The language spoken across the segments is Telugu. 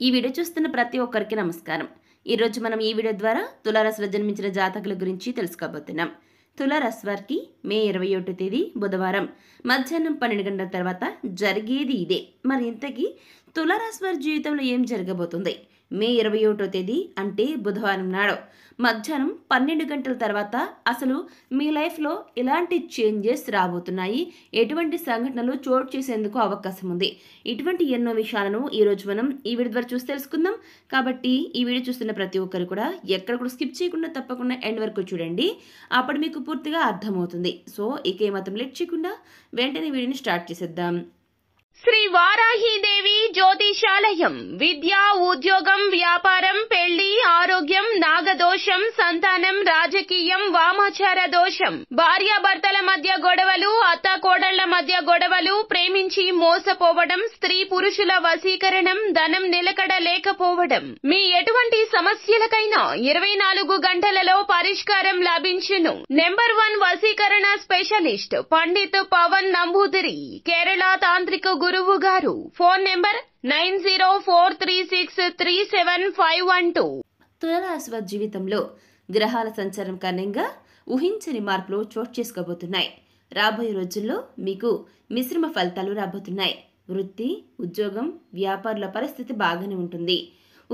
ఈ వీడియో చూస్తున్న ప్రతి ఒక్కరికి నమస్కారం. ఈ రోజు మనం ఈ వీడియో ద్వారా తులారాశిలో జన్మించిన జాతకుల గురించి తెలుసుకోబోతున్నాం. తులారాశి వారికి మే 21 తేదీ బుధవారం మధ్యాహ్నం 12 గంటల తర్వాత జరిగేది ఇదే. మరి ఇంతకీ తులారాశి వారి జీవితంలో ఏం జరగబోతుంది? మే 21 తేదీ అంటే బుధవారం నాడు మధ్యాహ్నం 12 గంటల తర్వాత అసలు మీ లైఫ్లో ఎలాంటి చేంజెస్ రాబోతున్నాయి, ఎటువంటి సంఘటనలు చోటు చేసేందుకు అవకాశం ఉంది, ఇటువంటి ఎన్నో విషయాలను ఈరోజు మనం ఈ వీడియో ద్వారా చూసి తెలుసుకుందాం. కాబట్టి ఈ వీడియో చూస్తున్న ప్రతి ఒక్కరు కూడా ఎక్కడ కూడా స్కిప్ చేయకుండా తప్పకుండా ఎండ్ వరకు చూడండి. అప్పుడు మీకు పూర్తిగా అర్థమవుతుంది. సో ఇక ఏమాత్రం లేట్ చేయకుండా వెంటనే వీడియోని స్టార్ట్ చేసేద్దాం. శ్రీ వారాహీదేవి జ్యోతిషాలయం విద్య, ఉద్యోగం, వ్యాపారం, పెళ్లి, ఆరోగ్యం, నాగదోషం, సంతానం, రాజకీయం, వామాచార దోషం, భార్యాభర్తల మధ్య గొడవలు, అత్త కోడళ్ల మధ్య గొడవలు, ప్రేమించి మోసపోవడం, స్త్రీ పురుషుల వశీకరణం, ధనం నిలకడ లేకపోవడం, మీ ఎటువంటి సమస్యలకైనా 24 గంటలలో పరిష్కారం లభించును. నెంబర్ 1 వశీకరణ స్పెషలిస్ట్ పండిత్ పవన్ నంబూదిరి, కేరళ తాంత్రిక గురువు గారు. Phone number 9043637512. తులారాశి వారి జీవితంలో గ్రహాల సంచారం కారణంగా ఊహించని మార్పులు చోటు చేసుకోబోతున్నాయి. రాబోయే రోజుల్లో మీకు మిశ్రమ ఫలితాలు రాబోతున్నాయి. వృత్తి, ఉద్యోగం, వ్యాపారుల పరిస్థితి బాగానే ఉంటుంది.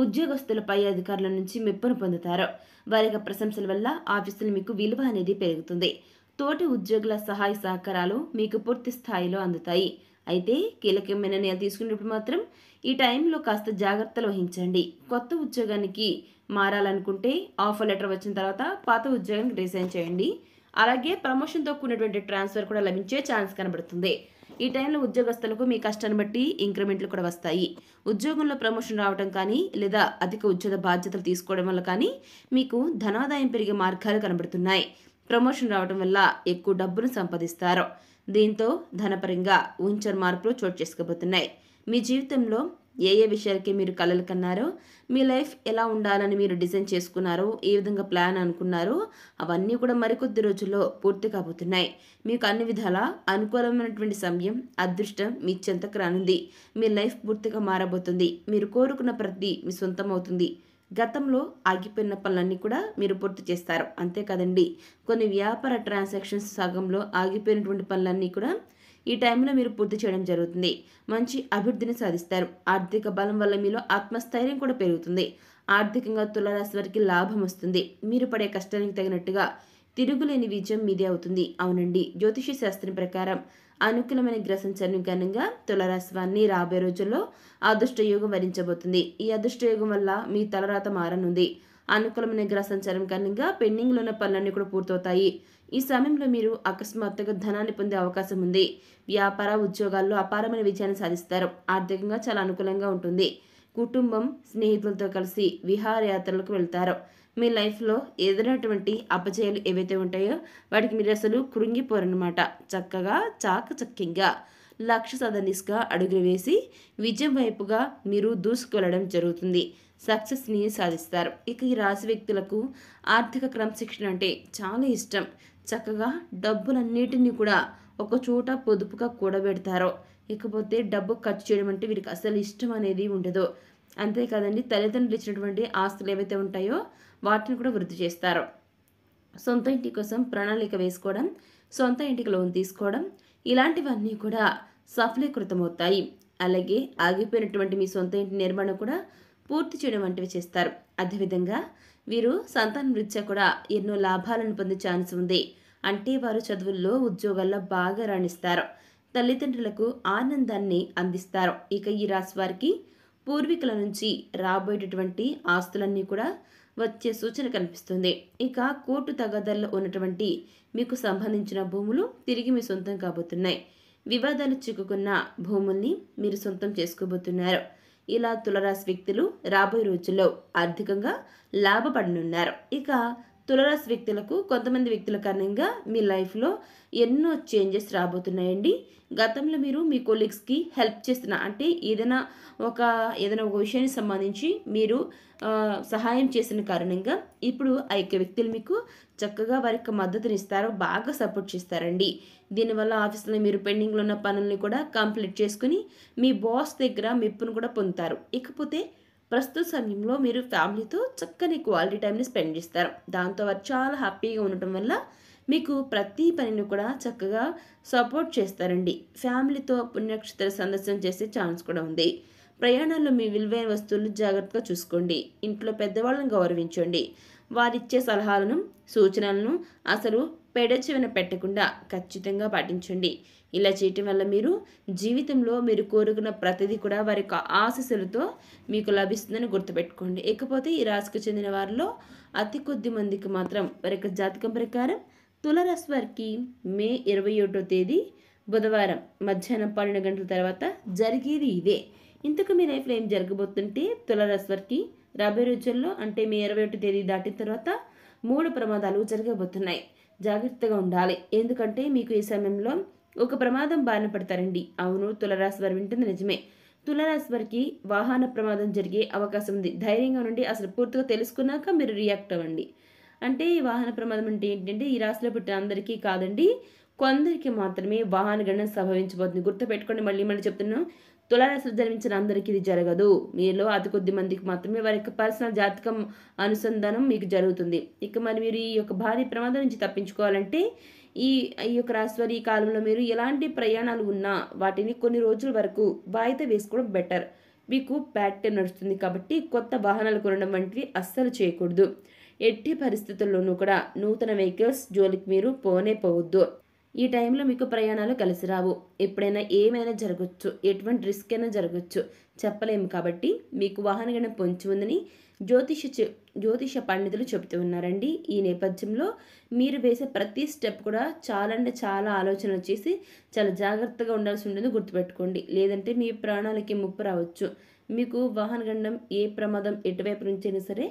ఉద్యోగస్తుల పై అధికారుల నుంచి మెప్పును పొందుతారు. వారి ప్రశంసల వల్ల ఆఫీసులో మీకు విలువ అనేది పెరుగుతుంది. తోటి ఉద్యోగుల సహాయ సహకారాలు మీకు పూర్తి స్థాయిలో అందుతాయి. అయితే కీలకమైన నిర్ణయాలు తీసుకునేటప్పుడు మాత్రం ఈ టైంలో కాస్త జాగ్రత్తలు వహించండి. కొత్త ఉద్యోగానికి మారాలనుకుంటే ఆఫర్ లెటర్ వచ్చిన తర్వాత పాత ఉద్యోగానికి రిజైన్ చేయండి. అలాగే ప్రమోషన్తో కూడినటువంటి ట్రాన్స్ఫర్ కూడా లభించే ఛాన్స్ కనబడుతుంది. ఈ టైంలో ఉద్యోగస్తులకు మీ కష్టాన్ని బట్టి ఇంక్రిమెంట్లు కూడా వస్తాయి. ఉద్యోగంలో ప్రమోషన్ రావడం కానీ లేదా అధిక ఉద్యోగ బాధ్యతలు తీసుకోవడం వల్ల కానీ మీకు ధనాదాయం పెరిగే మార్గాలు కనబడుతున్నాయి. ప్రమోషన్ రావడం వల్ల ఎక్కువ డబ్బును సంపాదిస్తారు. దీంతో ధనపరంగా ఊహించని మార్పులు చోటు చేసుకోబోతున్నాయి. మీ జీవితంలో ఏ విషయాలకి మీరు కలలు కన్నారో, మీ లైఫ్ ఎలా ఉండాలని మీరు డిజైన్ చేసుకున్నారో, ఏ విధంగా ప్లాన్ అనుకున్నారో అవన్నీ కూడా మరికొద్ది రోజుల్లో పూర్తి కాబోతున్నాయి. మీకు అన్ని విధాల అనుకూలమైనటువంటి సమయం, అదృష్టం మీ చెంతకు రానుంది. మీ లైఫ్ పూర్తిగా మారబోతుంది. మీరు కోరుకున్న ప్రతి మీ సొంతం అవుతుంది. గతంలో ఆగిపోయిన పనులన్నీ కూడా మీరు పూర్తి చేస్తారు. అంతేకాదండి, కొన్ని వ్యాపార ట్రాన్సాక్షన్స్ సగంలో ఆగిపోయినటువంటి పనులన్నీ కూడా ఈ టైంలో మీరు పూర్తి చేయడం జరుగుతుంది. మంచి అభివృద్ధిని సాధిస్తారు. ఆర్థిక బలం వల్ల మీలో ఆత్మస్థైర్యం కూడా పెరుగుతుంది. ఆర్థికంగా తులారాశి వారికి లాభం వస్తుంది. మీరు పడే కష్టానికి తగినట్టుగా తిరుగులేని విజయం మీదే అవుతుంది. అవునండి, జ్యోతిష శాస్త్రం ప్రకారం అనుకూలమైన గ్రహ సంచారం కారణంగా తులారాశి వారిని రాబోయే రోజుల్లో అదృష్ట యోగం వరించబోతుంది. ఈ అదృష్ట యోగం వల్ల మీ తలరాత మారనుంది. అనుకూలమైన గ్రహ సంచారం కారణంగా పెండింగ్లో ఉన్న పనులన్నీ కూడా పూర్తవుతాయి. ఈ సమయంలో మీరు అకస్మాత్తుగా ధనాన్ని పొందే అవకాశం ఉంది. వ్యాపార ఉద్యోగాల్లో అపారమైన విజయాన్ని సాధిస్తారు. ఆర్థికంగా చాలా అనుకూలంగా ఉంటుంది. కుటుంబం, స్నేహితులతో కలిసి విహారయాత్రలకు వెళ్తారు. మీ లైఫ్లో ఎదురైనటువంటి అపజయాలు ఏవైతే ఉంటాయో వాటికి మీరు అసలు కృంగిపోరన్నమాట. చక్కగా చాకచక్యంగా లక్ష్య సాధన దిశగా అడుగులు వేసి విజయం వైపుగా మీరు దూసుకువెళ్ళడం జరుగుతుంది. సక్సెస్ని సాధిస్తారు. ఇక ఈ రాశి వ్యక్తులకు ఆర్థిక క్రమశిక్షణ అంటే చాలా ఇష్టం. చక్కగా డబ్బులన్నిటినీ కూడా ఒక చోట పొదుపుగా కూడబెడతారు. ఇకపోతే డబ్బు ఖర్చు చేయడం అంటే వీరికి అసలు ఇష్టం అనేది ఉండదు. అంతేకాదండి, తల్లిదండ్రులు ఇచ్చినటువంటి ఆస్తులు ఏవైతే ఉంటాయో వాటిని కూడా వృద్ధి చేస్తారు. సొంత ఇంటి కోసం ప్రణాళిక వేసుకోవడం, సొంత ఇంటికి లోన్ తీసుకోవడం ఇలాంటివన్నీ కూడా సఫలీకృతమవుతాయి. అలాగే ఆగిపోయినటువంటి మీ సొంత ఇంటి నిర్మాణం కూడా పూర్తి చేయడం వంటివి చేస్తారు. అదేవిధంగా వీరు సంతానం రీత్యా కూడా ఎన్నో లాభాలను పొందే ఛాన్స్ ఉంది. అంటే వారు చదువుల్లో, ఉద్యోగాల్లో బాగా రాణిస్తారు. తల్లిదండ్రులకు ఆనందాన్ని అందిస్తారు. ఇక ఈ రాశి వారికి పూర్వీకుల నుంచి రాబోయేటటువంటి ఆస్తులన్నీ కూడా వచ్చే సూచన కనిపిస్తుంది. ఇక కోర్టు తగాదాల్లో ఉన్నటువంటి మీకు సంబంధించిన భూములు తిరిగి మీ సొంతం కాబోతున్నాయి. వివాదాలు చిక్కుకున్న భూముల్ని మీరు సొంతం చేసుకోబోతున్నారు. ఇలా తులారాశి వ్యక్తులు రాబోయే రోజుల్లో ఆర్థికంగా లాభపడనున్నారు. ఇక తులారాశి వ్యక్తులకు కొంతమంది వ్యక్తుల కారణంగా మీ లైఫ్లో ఎన్నో చేంజెస్ రాబోతున్నాయండి. గతంలో మీరు మీ కొలీగ్స్కి హెల్ప్ చేస్తున్న అంటే ఏదైనా ఒక విషయానికి సంబంధించి మీరు సహాయం చేసిన కారణంగా ఇప్పుడు ఆ యొక్క వ్యక్తులు మీకు చక్కగా వారి యొక్క మద్దతునిస్తారు, బాగా సపోర్ట్ చేస్తారండి. దీనివల్ల ఆఫీస్లో మీరు పెండింగ్లో ఉన్న పనుల్ని కూడా కంప్లీట్ చేసుకుని మీ బాస్ దగ్గర మెప్పును కూడా పొందుతారు. ఇకపోతే ప్రస్తుత సమయంలో మీరు ఫ్యామిలీతో చక్కని క్వాలిటీ టైంని స్పెండ్ చేస్తారు. దాంతో వారు చాలా హ్యాపీగా ఉండటం వల్ల మీకు ప్రతి పనిని కూడా చక్కగా సపోర్ట్ చేస్తారండి. ఫ్యామిలీతో పుణ్యక్షేత్ర సందర్శన చేసే ఛాన్స్ కూడా ఉంది. ప్రయాణాల్లో మీ విలువైన వస్తువులను జాగ్రత్తగా చూసుకోండి. ఇంట్లో పెద్దవాళ్ళని గౌరవించండి. వారిచ్చే సలహాలను, సూచనలను అసలు పెడచెవిన పెట్టకుండా ఖచ్చితంగా పాటించండి. ఇలా చేయటం వల్ల మీరు జీవితంలో మీరు కోరుకున్న ప్రతిదీ కూడా వారి యొక్క ఆశీస్సులతో మీకు లభిస్తుందని గుర్తుపెట్టుకోండి. ఇకపోతే ఈ రాశికి చెందిన వారిలో అతి కొద్ది మందికి మాత్రం వారి యొక్క జాతకం ప్రకారం తులారాశి వారికి మే 21వ తేదీ బుధవారం మధ్యాహ్నం 12 గంటల తర్వాత జరిగేది ఇదే. ఇంతకు మీ లైఫ్లో ఏం జరగబోతుంటే తులారాశి వారికి రాబోయే రోజుల్లో అంటే మే 21వ తేదీ దాటిన తర్వాత 3 ప్రమాదాలు జరగబోతున్నాయి. జాగ్రత్తగా ఉండాలి. ఎందుకంటే మీకు ఈ సమయంలో ఒక ప్రమాదం బారిన పడతారండి. అవును, తులారాశి వారు వింటుంది నిజమే. తులారాశి వారికి వాహన ప్రమాదం జరిగే అవకాశం ఉంది. ధైర్యంగా ఉండి అసలు పూర్తిగా తెలుసుకున్నాక మీరు రియాక్ట్ అవ్వండి. అంటే ఈ వాహన ప్రమాదం అంటే ఏంటంటే ఈ రాశిలో పుట్టిన అందరికీ కాదండి, కొందరికి మాత్రమే వాహన గణన సంభవించబోతుంది. గుర్తుపెట్టుకోండి, మళ్ళీ చెప్తున్నాను, తులారాశిలో జన్మించిన అందరికీ ఇది జరగదు. మీలో అతి కొద్ది మందికి మాత్రమే వారి యొక్క పర్సనల్ జాతకం అనుసంధానం మీకు జరుగుతుంది. ఇక మరి మీరు ఈ యొక్క భారీ ప్రమాదం నుంచి తప్పించుకోవాలంటే ఈ యొక్క రాశి వారి ఈ కాలంలో మీరు ఎలాంటి ప్రయాణాలు ఉన్నా వాటిని కొన్ని రోజుల వరకు వాయిదా వేసుకోవడం బెటర్. మీకు బ్యాడ్ టైం నడుస్తుంది కాబట్టి కొత్త వాహనాలు కొనడం వంటివి అస్సలు చేయకూడదు. ఎట్టి పరిస్థితుల్లోనూ కూడా నూతన వెహికల్స్ జోలికి మీరు పోవద్దు. ఈ టైంలో మీకు ప్రయాణాలు కలిసి రావు. ఎప్పుడైనా ఏమైనా జరగచ్చు, ఎటువంటి రిస్క్ అయినా జరగచ్చు, చెప్పలేము. కాబట్టి మీకు వాహనగణన పొంచి ఉందని జ్యోతిష పండితులు చెబుతూ ఉన్నారండి. ఈ నేపథ్యంలో మీరు వేసే ప్రతి స్టెప్ కూడా చాలా అంటే చాలా ఆలోచనలు చేసి చాలా జాగ్రత్తగా ఉండాల్సి ఉంటుంది. గుర్తుపెట్టుకోండి, లేదంటే మీ ప్రాణాలకి ముప్పు రావచ్చు. మీకు వాహనగండం ఏ ప్రమాదం ఎటువైపు నుంచైనా సరే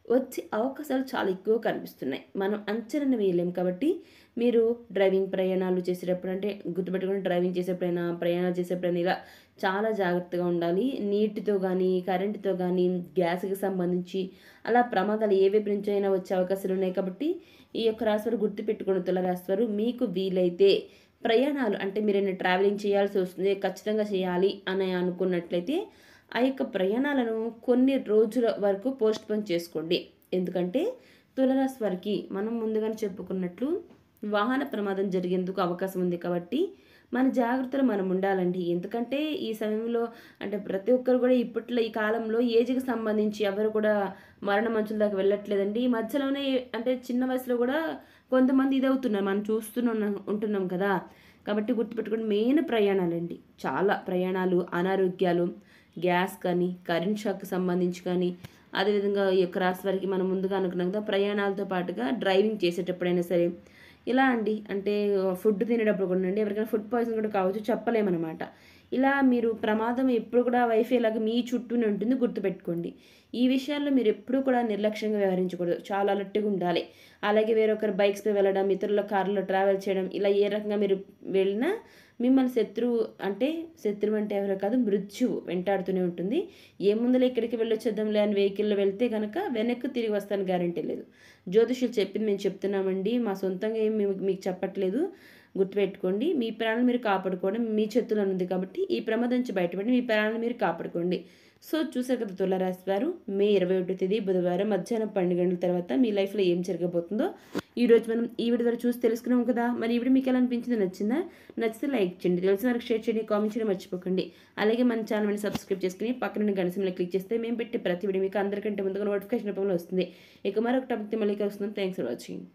వచ్చే అవకాశాలు చాలా ఎక్కువ కనిపిస్తున్నాయి. మనం అంచనా వేయలేం. కాబట్టి మీరు డ్రైవింగ్ ప్రయాణాలు చేసేటప్పుడు అంటే గుర్తుపెట్టుకుని డ్రైవింగ్ చేసేప్పుడైనా ప్రయాణాలు చేసేప్పుడైనా ఇలా చాలా జాగ్రత్తగా ఉండాలి. నీటితో కానీ కరెంటుతో కానీ గ్యాస్కి సంబంధించి అలా ప్రమాదాలు ఏ వైపు నుంచి అయినా వచ్చే అవకాశాలు ఉన్నాయి. కాబట్టి ఈ యొక్క రాశివారు గుర్తుపెట్టుకుని తులారాశివారు మీకు వీలైతే ప్రయాణాలు అంటే మీరైనా ట్రావెలింగ్ చేయాల్సి వస్తుంది, ఖచ్చితంగా చేయాలి అని అనుకున్నట్లయితే ఆ యొక్క ప్రయాణాలను కొన్ని రోజుల వరకు పోస్ట్పోన్ చేసుకోండి. ఎందుకంటే తులారాశి వారికి మనం ముందుగానే చెప్పుకున్నట్లు వాహన ప్రమాదం జరిగేందుకు అవకాశం ఉంది. కాబట్టి మన జాగ్రత్తలు మనం ఉండాలండి. ఎందుకంటే ఈ సమయంలో అంటే ప్రతి ఒక్కరు కూడా ఇప్పట్లో ఈ కాలంలో ఏజ్కి సంబంధించి ఎవరు కూడా మరణ మంచుల దాకా వెళ్ళట్లేదండి. ఈ మధ్యలోనే అంటే చిన్న వయసులో కూడా కొంతమంది ఇదవుతున్నారు, మనం ఉంటున్నాం కదా. కాబట్టి గుర్తుపెట్టుకోండి, మెయిన్ ప్రయాణాలండి. చాలా ప్రయాణాలు, అనారోగ్యాలు, గ్యాస్ కానీ కరెంట్ షాక్కి సంబంధించి కానీ అదేవిధంగా ఈ యొక్క రాశి వారికి మనం ముందుగా అనుకున్నాం కదా, ప్రయాణాలతో పాటుగా డ్రైవింగ్ చేసేటప్పుడైనా సరే ఇలా అండి. అంటే ఫుడ్ తినేటప్పుడు కూడా అండి, ఎవరికైనా ఫుడ్ పాయిజన్ కూడా కావచ్చు, చెప్పలేమన్నమాట. ఇలా మీరు ప్రమాదం ఎప్పుడు కూడా వైఫై లాగా మీ చుట్టూనే ఉంటుంది. గుర్తుపెట్టుకోండి, ఈ విషయాల్లో మీరు ఎప్పుడూ కూడా నిర్లక్ష్యంగా వ్యవహరించకూడదు, చాలా అలర్ట్గా ఉండాలి. అలాగే వేరొకరు బైక్స్పై వెళ్ళడం, ఇతరుల కార్లో ట్రావెల్ చేయడం, ఇలా ఏ రకంగా మీరు వెళ్ళినా మిమ్మల్ని శత్రువు అంటే ఎవరో కాదు, మృత్యువు వెంటాడుతూనే ఉంటుంది. ఏముందులో ఇక్కడికి వెళ్ళొచ్చేద్దాంలే అని వెహికల్లో వెళ్తే కనుక వెనక్కి తిరిగి వస్తాను గ్యారంటీ లేదు. జ్యోతిషులు చెప్పింది మేము చెప్తున్నామండి, మా సొంతంగా ఏం మీకు చెప్పట్లేదు. గుర్తుపెట్టుకోండి, మీ ప్రాణాలు మీరు కాపాడుకోవడం మీ చేతుల్లో ఉంది. కాబట్టి ఈ ప్రమాదం నుంచి బయటపడి మీ ప్రాణాలు మీరు కాపాడుకోండి. సో చూసారు కదా తులారాశి వారు, మే 21వ తేదీ బుధవారం మధ్యాహ్నం 12 గంటల తర్వాత మీ లైఫ్లో ఏం జరగబోతుందో ఈరోజు మనం ఈ వీడియో ద్వారా చూసి తెలుసుకున్నాం కదా. మరి ఈ వీడియో మీకు ఎలా అనిపించిందో, నచ్చితే లైక్ చేయండి, తెలిసిన వరకు షేర్ చేయండి, కామెంట్ చేయడం మర్చిపోకండి. అలాగే మన ఛానల్ని సబ్స్క్రైబ్ చేసుకుని పక్కన గంట సింబల్ క్లిక్ చేస్తే మేము పెట్టే ప్రతి వీడియో మీకు అందరికంటే ముందుగా నోటిఫికేషన్ రూపంలో వస్తుంది. ఇక మరొక టాపిక్ మళ్ళీ వస్తుంది. Thanks for watching.